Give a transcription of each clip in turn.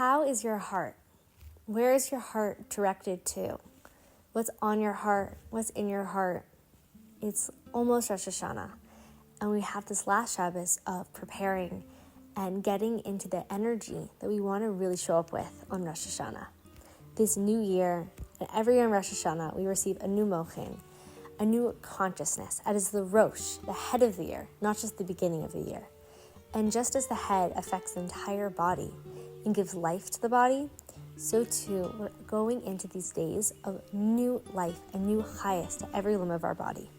how is your heart? Where is your heart directed to? What's on your heart? What's in your heart? It's almost Rosh Hashana, and we have this last Shabbos of preparing and getting into the energy that we want to really show up with on Rosh Hashana. This new year, and every year on Rosh Hashana, we receive a new mochin, a new consciousness. That is the Rosh, the head of the year, not just the beginning of the year. And just as the head affects the entire body and gives life to the body, so too we're going into these days of new life and new chayas to every limb of our body.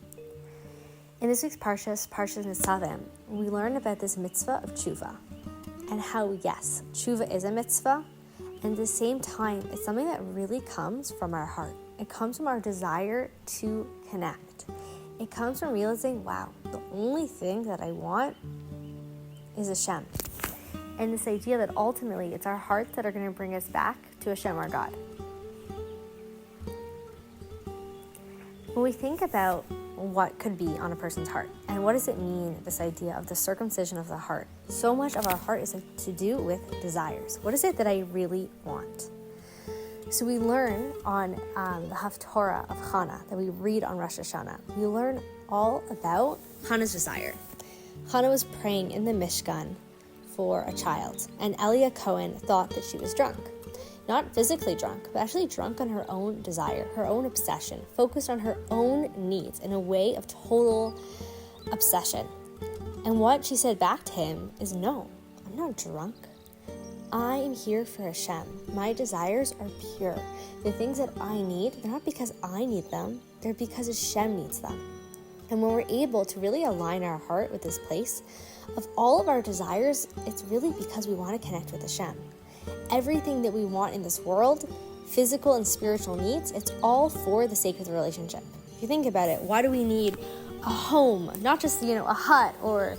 In this week's Parshas Nitzavim, we learn about this mitzvah of tshuva and how, yes, tshuva is a mitzvah, and at the same time, it's something that really comes from our heart. It comes from our desire to connect. It comes from realizing, wow, the only thing that I want is Hashem. And this idea that ultimately it's our hearts that are going to bring us back to Hashem, our God. When we think about what could be on a person's heart, and what does it mean, this idea of the circumcision of the heart? So much of our heart is to do with desires. What is it that I really want? So we learn on the Haftorah of Hannah that we read on Rosh Hashanah. We learn all about Hannah's desire. Hannah was praying in the Mishkan for a child, and Elia Cohen thought that she was drunk. Not physically drunk, but actually drunk on her own desire, her own obsession, focused on her own needs in a way of total obsession. And what she said back to him is, no, I'm not drunk. I am here for Hashem. My desires are pure. The things that I need, they're not because I need them, they're because Hashem needs them. And when we're able to really align our heart with this place of all of our desires, it's really because we want to connect with Hashem. Everything that we want in this world, physical and spiritual needs, it's all for the sake of the relationship. If you think about it, why do we need a home? Not just, a hut or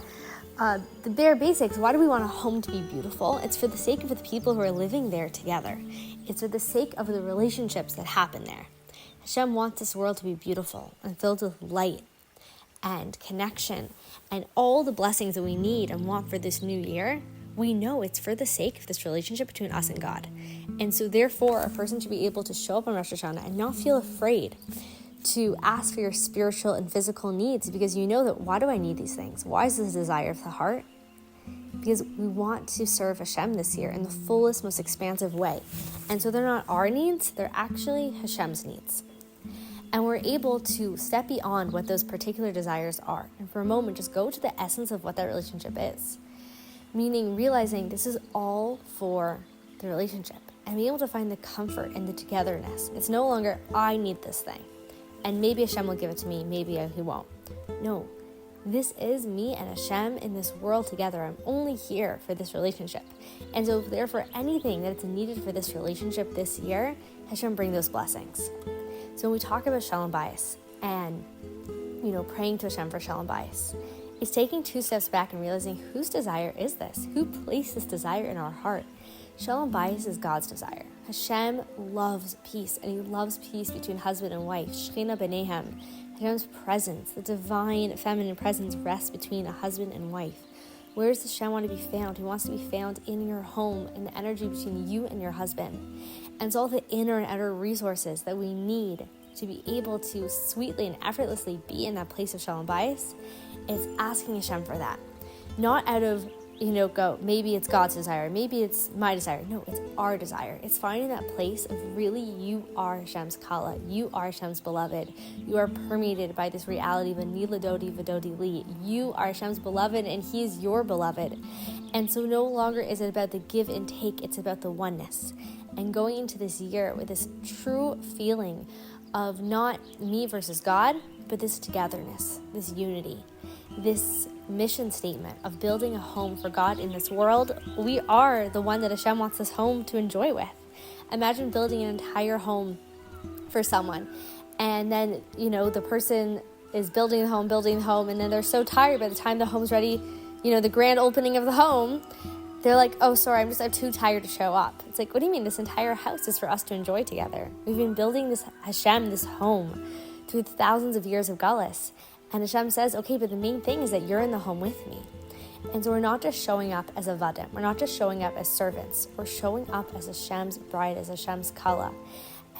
the bare basics. Why do we want a home to be beautiful? It's for the sake of the people who are living there together. It's for the sake of the relationships that happen there. Hashem wants this world to be beautiful and filled with light and connection and all the blessings that we need and want for this new year. We know it's for the sake of this relationship between us and God. And so therefore, a person should be able to show up on Rosh Hashanah and not feel afraid to ask for your spiritual and physical needs, because you know that, why do I need these things? Why is this desire of the heart? Because we want to serve Hashem this year in the fullest, most expansive way. And so they're not our needs, they're actually Hashem's needs. And we're able to step beyond what those particular desires are. And for a moment, just go to the essence of what that relationship is. Meaning realizing this is all for the relationship. And being able to find the comfort and the togetherness. It's no longer, I need this thing. And maybe Hashem will give it to me, maybe He won't. No, this is me and Hashem in this world together. I'm only here for this relationship. And so therefore, anything that's needed for this relationship this year, Hashem bring those blessings. So when we talk about Shalom Bayis and, praying to Hashem for Shalom Bayis, it's taking two steps back and realizing, whose desire is this? Who placed this desire in our heart? Shalom Bayis is God's desire. Hashem loves peace, and He loves peace between husband and wife. Shechina b'neihem. Hashem's presence, the divine feminine presence, rests between a husband and wife. Where does Hashem want to be found? He wants to be found in your home, in the energy between you and your husband. And so all the inner and outer resources that we need to be able to sweetly and effortlessly be in that place of Shalom Bayis, it's asking Hashem for that. Not out of, maybe it's God's desire, maybe it's my desire. No, it's our desire. It's finding that place of really, you are Hashem's Kala. You are Hashem's beloved. You are permeated by this reality of Ani Ladodi Vadodi Li. You are Hashem's beloved, and He is your beloved. And so no longer is it about the give and take, it's about the oneness. And going into this year with this true feeling of not me versus God, but this togetherness, this unity, this mission statement of building a home for God in this world. We are the one that Hashem wants this home to enjoy with. Imagine building an entire home for someone, and then, the person is building the home, and then they're so tired by the time the home's ready, the grand opening of the home, they're like, oh, sorry, I'm too tired to show up. It's like, what do you mean? This entire house is for us to enjoy together. We've been building this Hashem, this home, through thousands of years of Galus. And Hashem says, okay, but the main thing is that you're in the home with me. And so we're not just showing up as avadim. We're not just showing up as servants. We're showing up as Hashem's bride, as Hashem's kala.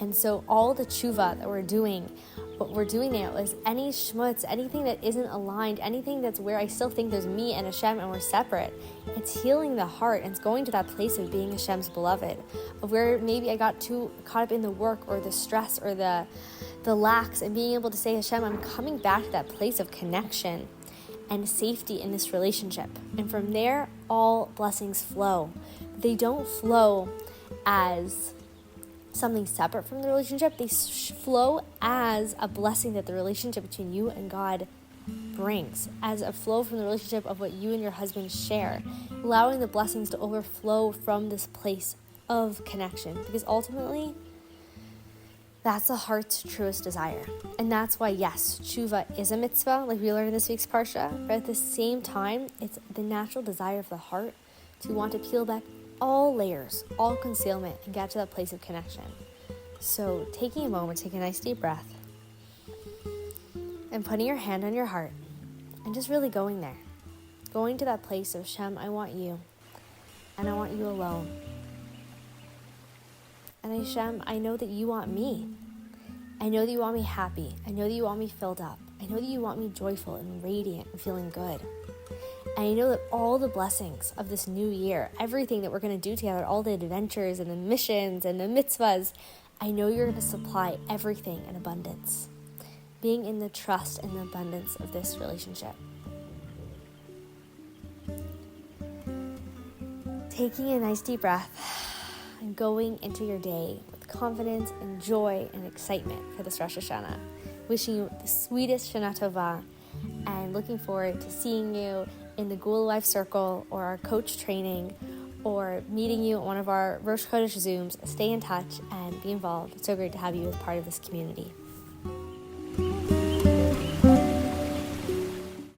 And so all the tshuva that we're doing, what we're doing now is any shmutz, anything that isn't aligned, anything that's where I still think there's me and Hashem and we're separate, it's healing the heart and it's going to that place of being Hashem's beloved, of where maybe I got too caught up in the work or the stress or the lacks, and being able to say, Hashem, I'm coming back to that place of connection and safety in this relationship. And from there, all blessings flow. They don't flow as something separate from the relationship. They flow as a blessing that the relationship between you and God brings, as a flow from the relationship of what you and your husband share, allowing the blessings to overflow from this place of connection. Because ultimately, that's the heart's truest desire. And that's why, yes, tshuva is a mitzvah, like we learned in this week's Parsha, but at the same time, it's the natural desire of the heart to want to peel back all layers, all concealment, and get to that place of connection. So taking a moment, take a nice deep breath, and putting your hand on your heart, and just really going there. Going to that place of, Shem, I want you, and I want you alone. And Hashem, I know that you want me. I know that you want me happy. I know that you want me filled up. I know that you want me joyful and radiant and feeling good. And I know that all the blessings of this new year, everything that we're going to do together, all the adventures and the missions and the mitzvahs, I know you're going to supply everything in abundance. Being in the trust and the abundance of this relationship. Taking a nice deep breath and going into your day with confidence and joy and excitement for this Rosh Hashana. Wishing you the sweetest Shana Tova, and looking forward to seeing you in the Gula Life Circle or our coach training, or meeting you at one of our Rosh Chodesh Zooms. Stay in touch and be involved. It's so great to have you as part of this community.